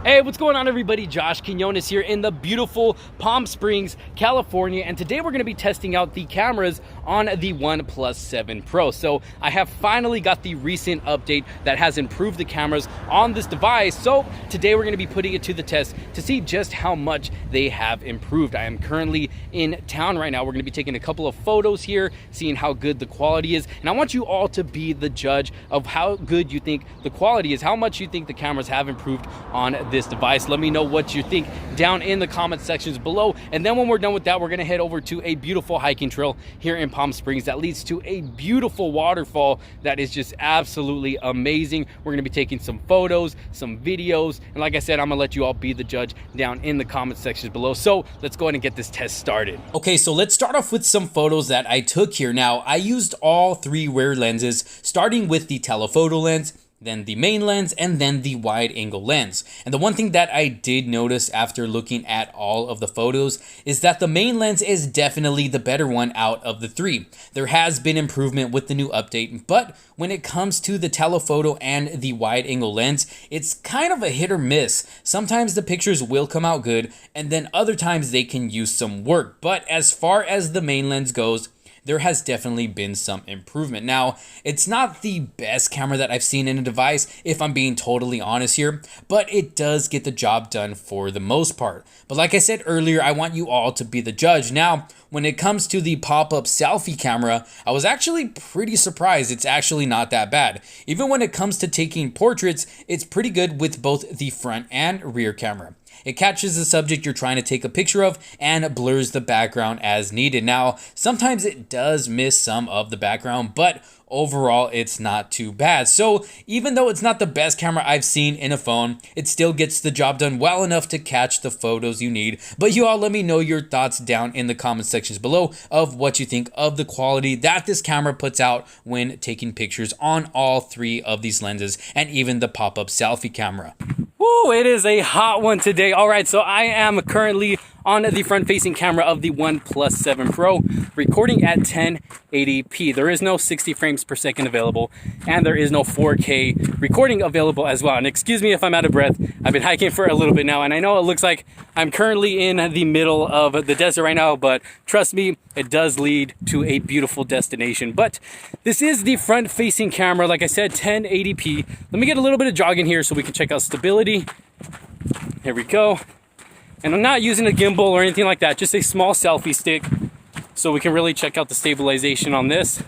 Hey, what's going on everybody? Josh Quinones here in the beautiful Palm Springs, California, and today we're going to be testing out the cameras on the OnePlus 7 Pro. So I have finally got the recent update that has improved the cameras on this device. So today we're going to be putting it to the test to see just how much they have improved. I am currently in town right now. We're going to be taking a couple of photos here, seeing how good the quality is, and I want you all to be the judge of how good you think the quality is, how much you think the cameras have improved on this device. Let me know what you think down in the comment sections below, and then when we're done with that, we're gonna head over to a beautiful hiking trail here in Palm Springs that leads to a beautiful waterfall that is just absolutely amazing. We're gonna be taking some photos, some videos, and like I said, I'm gonna let you all be the judge down in the comment sections below. So let's go ahead and get this test started. Okay, so let's start off with some photos that I took here. Now, I used all three rear lenses, starting with the telephoto lens, then the main lens, and then the wide angle lens. And the one thing that I did notice after looking at all of the photos is that the main lens is definitely the better one out of the three. There has been improvement with the new update, but when it comes to the telephoto and the wide angle lens, it's kind of a hit or miss. Sometimes the pictures will come out good, and then other times they can use some work. But as far as the main lens goes, there has definitely been some improvement. Now, it's not the best camera that I've seen in a device, if I'm being totally honest here, but it does get the job done for the most part. But like I said earlier, I want you all to be the judge. Now, when it comes to the pop-up selfie camera, I was actually pretty surprised. It's actually not that bad. Even when it comes to taking portraits, it's pretty good with both the front and rear camera. It catches the subject you're trying to take a picture of and blurs the background as needed. Now, sometimes it does miss some of the background, but overall it's not too bad. So even though it's not the best camera I've seen in a phone, it still gets the job done well enough to catch the photos you need. But you all let me know your thoughts down in the comment sections below of what you think of the quality that this camera puts out when taking pictures on all three of these lenses and even the pop-up selfie camera. Woo, it is a hot one today. All right, so I am currently on the front-facing camera of the OnePlus 7 Pro, recording at 1080p. There is no 60 frames per second available, and there is no 4K recording available as well. And excuse me if I'm out of breath. I've been hiking for a little bit now, and I know it looks like I'm currently in the middle of the desert right now, but trust me, it does lead to a beautiful destination. But this is the front-facing camera, like I said, 1080p. Let me get a little bit of jogging here so we can check out stability. Here we go. And I'm not using a gimbal or anything like that, just a small selfie stick so we can really check out the stabilization on this.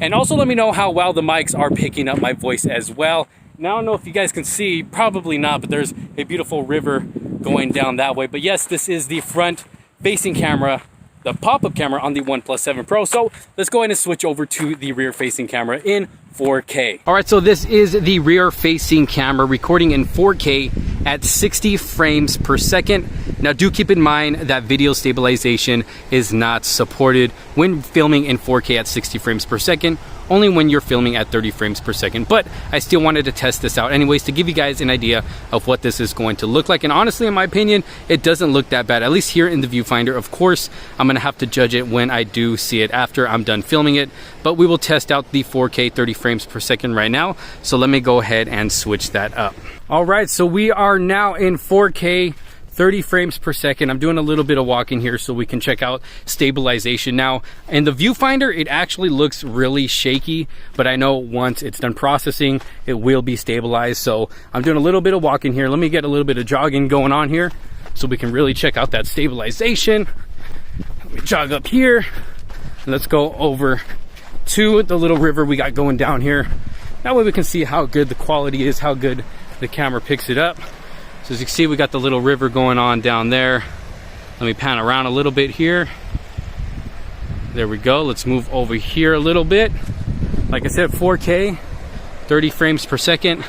And also let me know how well the mics are picking up my voice as well. Now, I don't know if you guys can see, probably not, but there's a beautiful river going down that way. But yes, this is the front facing camera, the pop-up camera on the OnePlus 7 Pro. So let's go ahead and switch over to the rear facing camera in 4K. All right, so this is the rear facing camera recording in 4K at 60 frames per second. Now do keep in mind that video stabilization is not supported when filming in 4K at 60 frames per second, only when you're filming at 30 frames per second. But I still wanted to test this out anyways to give you guys an idea of what this is going to look like. And honestly, in my opinion, it doesn't look that bad, at least here in the viewfinder. Of course, I'm gonna have to judge it when I do see it after I'm done filming it, but we will test out the 4K 30 frames per second right now. So let me go ahead and switch that up. All right, so we are now in 4K 30 frames per second. I'm doing a little bit of walking here so we can check out stabilization. Now, in the viewfinder, it actually looks really shaky, but I know once it's done processing, it will be stabilized. So I'm doing a little bit of walking here. Let me get a little bit of jogging going on here so we can really check out that stabilization. Let me jog up here. And let's go over to the little river we got going down here. That way we can see how good the quality is, how good the camera picks it up. So as you can see, we got the little river going on down there. Let me pan around a little bit here. There we go. Let's move over here a little bit. Like I said, 4K, 30 frames per second.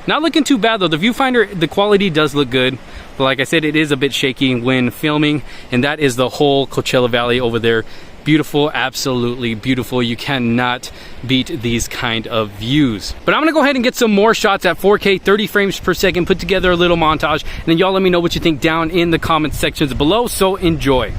Not looking too bad though. The viewfinder, the quality does look good. But like I said, it is a bit shaky when filming. And that is the whole Coachella Valley over there. Beautiful, absolutely beautiful. You cannot beat these kind of views. But I'm gonna go ahead and get some more shots at 4K 30 frames per second, put together a little montage, and then y'all let me know what you think down in the comment sections below. So enjoy.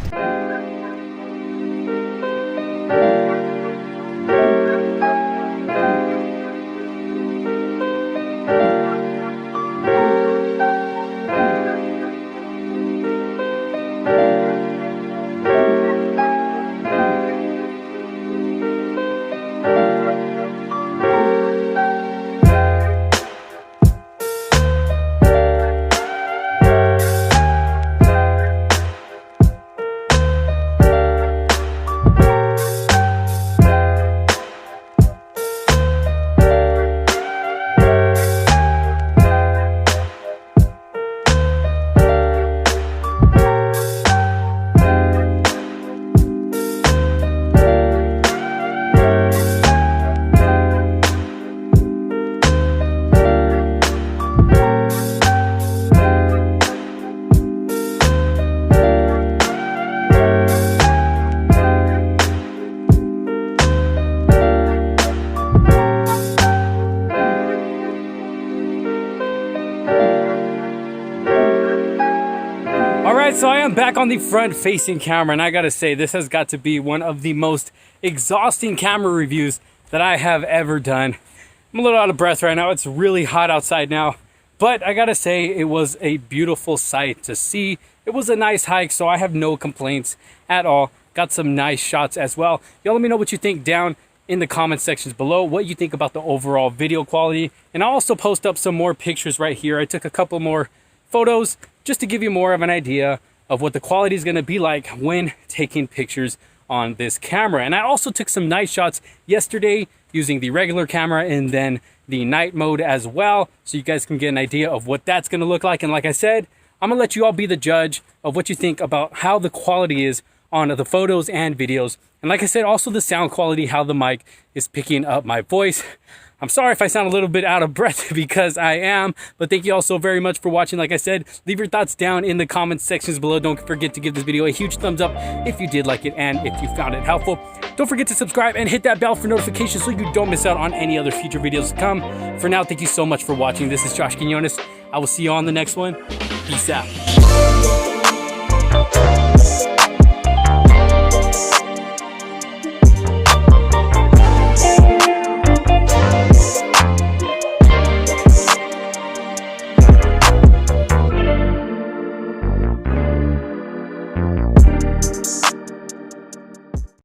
Alright, so I am back on the front facing camera, and I gotta say, this has got to be one of the most exhausting camera reviews that I have ever done. I'm a little out of breath right now. It's really hot outside now, but I gotta say, it was a beautiful sight to see. It was a nice hike, so I have no complaints at all. Got some nice shots as well. Y'all let me know what you think down in the comment sections below, what you think about the overall video quality. And I'll also post up some more pictures right here. I took a couple more photos just to give you more of an idea of what the quality is going to be like when taking pictures on this camera. And I also took some night shots yesterday using the regular camera and then the night mode as well, so you guys can get an idea of what that's going to look like. And like I said, I'm gonna let you all be the judge of what you think about how the quality is on the photos and videos. And like I said, also the sound quality, how the mic is picking up my voice. I'm sorry if I sound a little bit out of breath because I am, but thank you all so very much for watching. Like I said, leave your thoughts down in the comment sections below. Don't forget to give this video a huge thumbs up if you did like it and if you found it helpful. Don't forget to subscribe and hit that bell for notifications so you don't miss out on any other future videos to come. For now, thank you so much for watching. This is Josh Quinones. I will see you on the next one. Peace out.